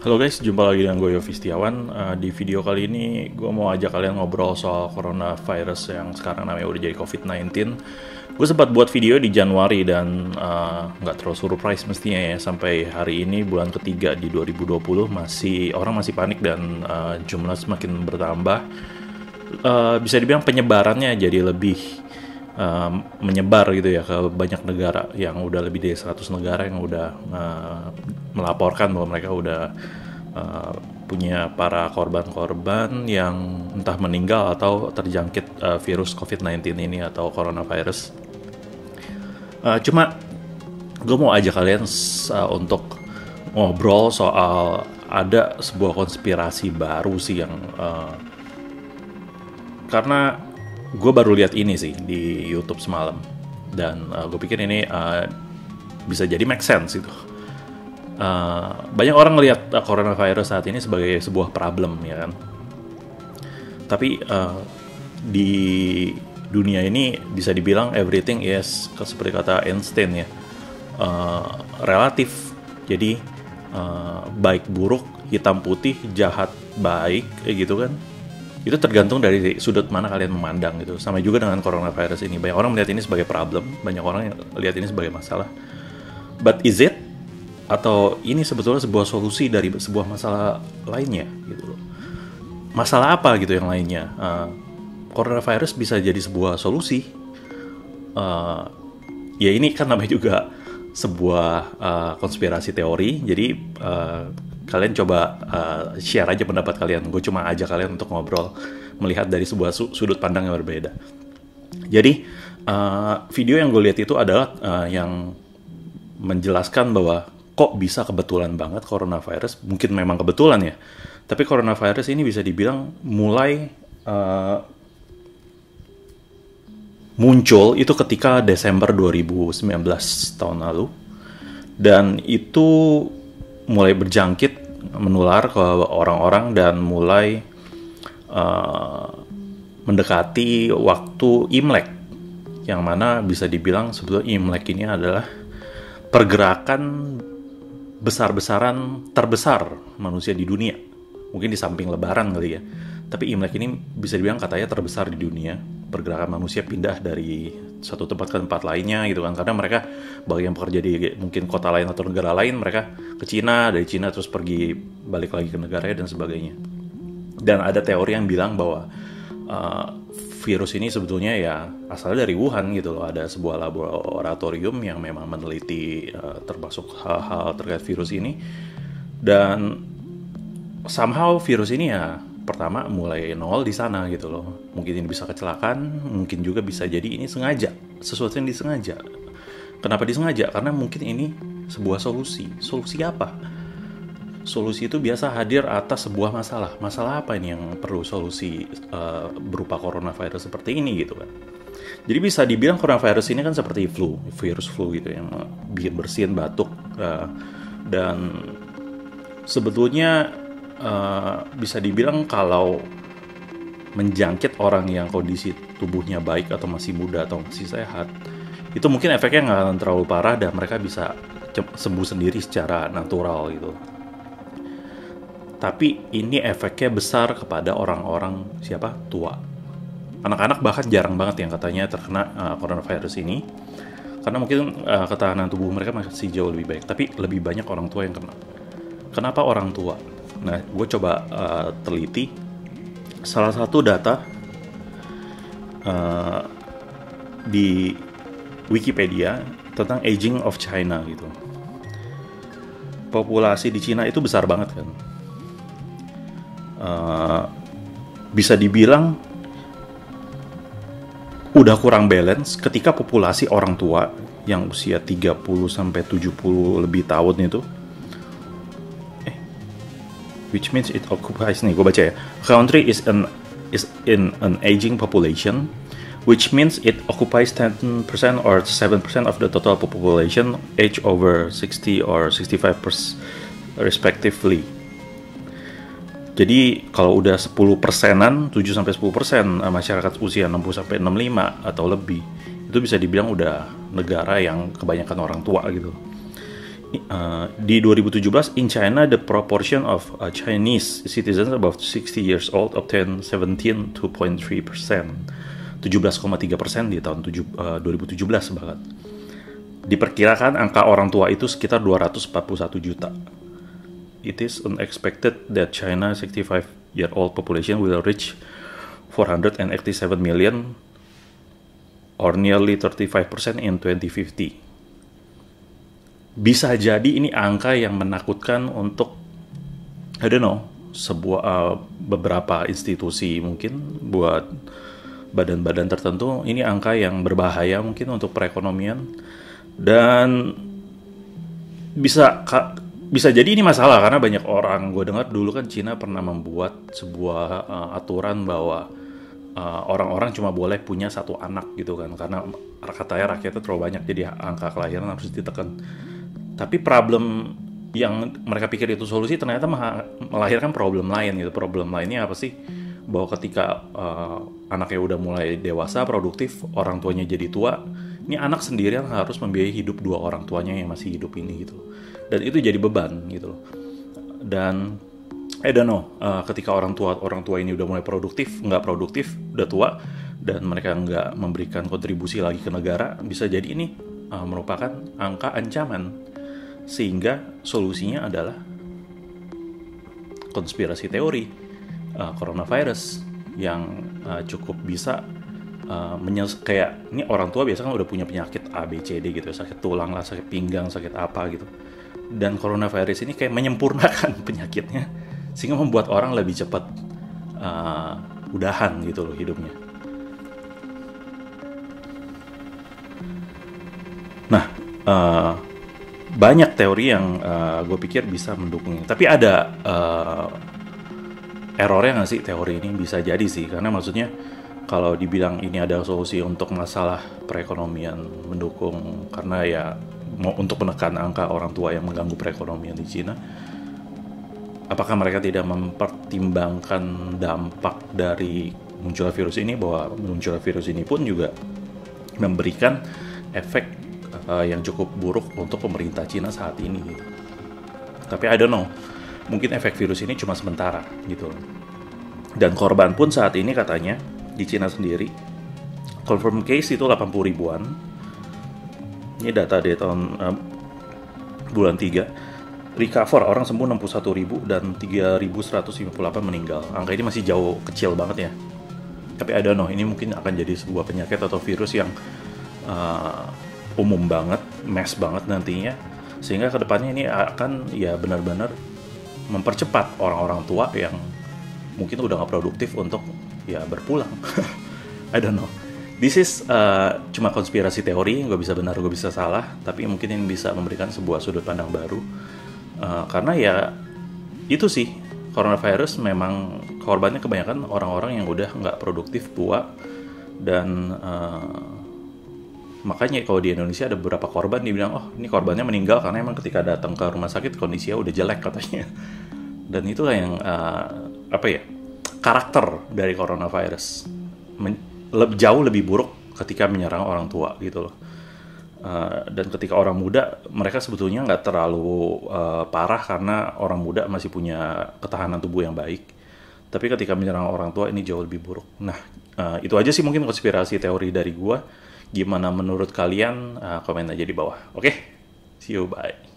Halo guys, jumpa lagi dengan gue Yofi Setiawan. Di video kali ini gue mau ajak kalian ngobrol soal coronavirus yang sekarang namanya udah jadi COVID-19. Gue sempat buat video di Januari dan nggak terlalu surprise mestinya ya. Sampai hari ini bulan ketiga di 2020 orang masih panik dan jumlah semakin bertambah. Bisa dibilang penyebarannya jadi lebih menyebar gitu ya ke banyak negara, yang udah lebih dari 100 negara yang udah melaporkan bahwa mereka udah punya para korban-korban yang entah meninggal atau terjangkit virus COVID-19 ini atau coronavirus. Cuma gue mau ajak kalian untuk ngobrol soal ada sebuah konspirasi baru sih yang karena gue baru lihat ini sih di YouTube semalam dan gue pikir ini bisa jadi make sense gitu. Banyak orang ngelihat coronavirus saat ini sebagai sebuah problem ya kan. Tapi di dunia ini bisa dibilang everything is seperti kata Einstein ya, relatif. Jadi baik buruk, hitam putih, jahat baik gitu kan. Itu tergantung dari sudut mana kalian memandang gitu. Sama juga dengan coronavirus ini. Banyak orang melihat ini sebagai problem, banyak orang yang lihat ini sebagai masalah. But is it? Atau ini sebetulnya sebuah solusi dari sebuah masalah lainnya gitu loh. Masalah apa gitu yang lainnya? Coronavirus bisa jadi sebuah solusi. Ya ini kan namanya juga sebuah konspirasi teori. Jadi kalian coba share aja pendapat kalian. Gue cuma ajak kalian untuk ngobrol, melihat dari sebuah sudut pandang yang berbeda. Jadi video yang gue lihat itu adalah yang menjelaskan bahwa kok bisa kebetulan banget coronavirus. Mungkin memang kebetulan ya, tapi coronavirus ini bisa dibilang mulai muncul itu ketika Desember 2019 tahun lalu. Dan itu mulai berjangkit, menular ke orang-orang dan mulai mendekati waktu Imlek, yang mana bisa dibilang sebetulnya Imlek ini adalah pergerakan besar-besaran terbesar manusia di dunia. Mungkin di samping Lebaran kali ya, tapi Imlek ini bisa dibilang katanya terbesar di dunia. Pergerakan manusia pindah dari satu tempat ke tempat lainnya gitu kan, karena mereka bagi yang bekerja di mungkin kota lain atau negara lain, mereka ke Cina, dari Cina terus pergi balik lagi ke negaranya dan sebagainya. Dan ada teori yang bilang bahwa virus ini sebetulnya ya asalnya dari Wuhan gitu loh. Ada sebuah laboratorium yang memang meneliti termasuk hal-hal terkait virus ini, dan somehow virus ini ya pertama mulai nol di sana gitu loh. Mungkin ini bisa kecelakaan, mungkin juga bisa jadi ini sengaja, sesuatu yang disengaja. Kenapa disengaja? Karena mungkin ini sebuah solusi. Solusi apa? Solusi itu biasa hadir atas sebuah masalah. Masalah apa ini yang perlu solusi berupa coronavirus seperti ini gitu kan. Jadi bisa dibilang coronavirus ini kan seperti virus flu gitu, yang bikin bersin, batuk, dan sebetulnya bisa dibilang kalau menjangkit orang yang kondisi tubuhnya baik atau masih muda atau masih sehat, itu mungkin efeknya nggak akan terlalu parah dan mereka bisa sembuh sendiri secara natural gitu. Tapi ini efeknya besar kepada orang-orang tua. Anak-anak bahkan jarang banget yang katanya terkena coronavirus ini, karena mungkin ketahanan tubuh mereka masih jauh lebih baik. Tapi lebih banyak orang tua yang kena. Kenapa orang tua? Nah, gue coba teliti salah satu data di Wikipedia tentang aging of China gitu. Populasi di Cina itu besar banget kan. Bisa dibilang udah kurang balance ketika populasi orang tua yang usia 30 sampai 70 lebih tahun itu, which means it occupies, nih gue baca ya, country is in an aging population, which means it occupies 10% or 7% of the total population age over 60 or 65% respectively. Jadi kalau udah 10%-an, 7-10% masyarakat usia 60-65 atau lebih, itu bisa dibilang udah negara yang kebanyakan orang tua gitu. Di 2017, in China, the proportion of Chinese citizens above 60 years old obtained 17.3%. 17,3% di tahun 2017 bahkan. Diperkirakan angka orang tua itu sekitar 241 juta. It is unexpected that China's 65-year-old population will reach 487 million or nearly 35% in 2050. Bisa jadi ini angka yang menakutkan untuk, I don't know, beberapa institusi mungkin, buat badan-badan tertentu. Ini angka yang berbahaya mungkin untuk perekonomian, dan bisa jadi ini masalah karena banyak orang, gue dengar dulu kan Cina pernah membuat sebuah aturan bahwa orang-orang cuma boleh punya satu anak gitu kan, karena katanya rakyatnya terlalu banyak, jadi angka kelahiran harus ditekan. Tapi problem yang mereka pikir itu solusi ternyata melahirkan problem lain gitu. Problem lainnya apa sih? Bahwa ketika anaknya udah mulai dewasa, produktif, orang tuanya jadi tua, ini anak sendirian harus membiayai hidup dua orang tuanya yang masih hidup ini gitu. Dan itu jadi beban gitu loh. Dan I don't know, ketika orang tua ini udah mulai nggak produktif, udah tua, dan mereka nggak memberikan kontribusi lagi ke negara, bisa jadi ini merupakan angka ancaman. Sehingga solusinya adalah konspirasi teori coronavirus yang cukup bisa kayak ini orang tua biasa kan udah punya penyakit A, B, C, D gitu, sakit tulang lah, sakit pinggang, sakit apa gitu. Dan coronavirus ini kayak menyempurnakan penyakitnya sehingga membuat orang lebih cepat udahan gitu loh hidupnya. Nah, banyak teori yang gue pikir bisa mendukungnya. Tapi ada errornya nggak sih teori ini? Bisa jadi sih, karena maksudnya kalau dibilang ini ada solusi untuk masalah perekonomian mendukung, karena ya mau untuk menekan angka orang tua yang mengganggu perekonomian di Cina, apakah mereka tidak mempertimbangkan dampak dari munculnya virus ini, bahwa munculnya virus ini pun juga memberikan efek yang cukup buruk untuk pemerintah Cina saat ini gitu. Tapi I don't know, mungkin efek virus ini cuma sementara gitu. Dan korban pun saat ini katanya di Cina sendiri confirm case itu 80 ribuan. Ini data dari tahun bulan 3. Recover, orang sembuh 61 ribu dan 3.158 meninggal. Angka ini masih jauh kecil banget ya. Tapi I don't know, ini mungkin akan jadi sebuah penyakit atau virus yang umum banget, mass banget nantinya, sehingga kedepannya ini akan ya benar-benar mempercepat orang-orang tua yang mungkin udah gak produktif untuk ya berpulang. I don't know. This is cuma konspirasi teori, gak bisa benar, gak bisa salah, tapi mungkin ini bisa memberikan sebuah sudut pandang baru. Karena ya itu sih, coronavirus memang korbannya kebanyakan orang-orang yang udah gak produktif, tua, dan makanya kalau di Indonesia ada beberapa korban dibilang, oh ini korbannya meninggal karena emang ketika datang ke rumah sakit kondisinya udah jelek katanya. Dan itulah yang karakter dari coronavirus jauh lebih buruk ketika menyerang orang tua gitu loh. Dan ketika orang muda, mereka sebetulnya nggak terlalu parah karena orang muda masih punya ketahanan tubuh yang baik. Tapi ketika menyerang orang tua ini jauh lebih buruk. Nah, itu aja sih mungkin konspirasi teori dari gua. Gimana menurut kalian? Komen aja di bawah. Oke, see you, bye.